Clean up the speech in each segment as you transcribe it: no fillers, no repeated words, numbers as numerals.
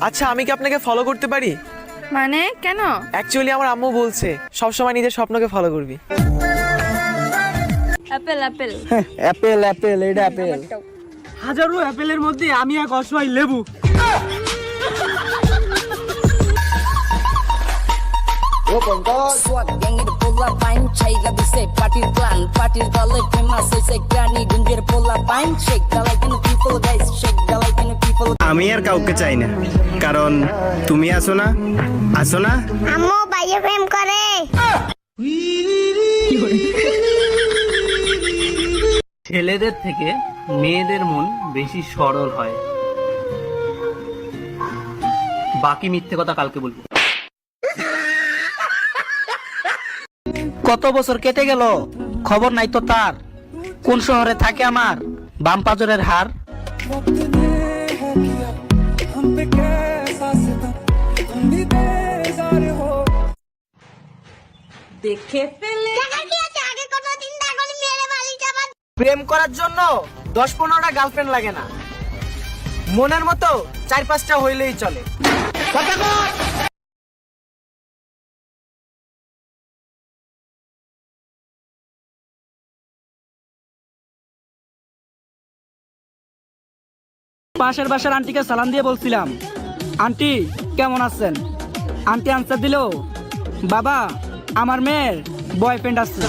আচ্ছা আমি কি আপনাকে ফলো করতে পারি? মানে কেন? অ্যাকচুয়ালি আমার আম্মু বলছে সবসময় নিজের স্বপ্নকে ফলো করবি। Apple Apple. অ্যাপেল অ্যাপেল, এটা অ্যাপেল। হাজারো অ্যাপেলের মধ্যে আমি এক অসহায় লেবু। Swag gang এর পোলা পাইন ছাইগা দিছে পার্টির প্ল্যান পার্টির দলে ফেমাস হইছে গ্রানি গঞ্জের পোলা pine shake the like in people guys shake the like in people. আমি আর কাউকে চাই না, কারণ তুমি আসো না। আম্মু ভাইয়া প্রেম করে। ছেলেদের থেকে মেয়েদের মন বেশি সরল হয়। বাকি মিথ্যে কথা কালকে বলবো। কত বছর কেটে গেল, খবর নাই তো তার। কোন শহরে থাকে আমার বাম পাজরের হার। দেখে ফেলে টাকা কি আছে? আগে কত চিন্তা করি মেরে বাড়ি যাবার। প্রেম করার জন্য 10-15টা গার্লফ্রেন্ড লাগে না, মনের মতো 4-5টা হইলেই চলে। পাশের বাসার আন্টিকে সালাম দিয়ে বলছিলাম, আন্টি কেমন আছেন? আন্টি আনসার দিল, বাবা আমার মেয়ের বয়ফ্রেন্ড আছে।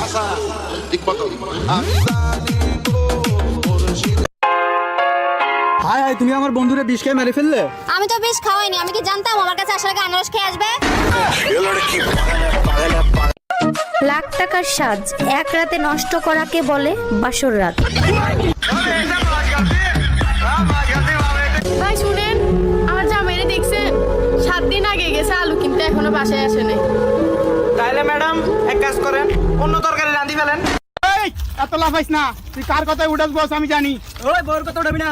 হাই হাই, তুমি আমার বন্ধুরে বিষ খেয়ে মেরে ফেললে। আমি তো বেশ খাওয়াইনি, আমি কি জানতাম আমার কাছে আসার আগে আনারস খেয়ে আসবে? লাখ টাকার সাজ এক রাতে নষ্ট করাকে বলে বাসর রাত। ভাই শুনেন, আমার জামাইরে দেখছেন 7 দিন আগে গেছে আলু কিনতে, এখনো বাসায় আসে নাই। তাইলে ম্যাডাম এক কাজ করেন, অন্য তরকারি রাঁধি ফেলেন। এত লাফাইস না, তুই কার কথায় উঠাস বস আমি জানি। ওই বউর কথা উঠাবি না।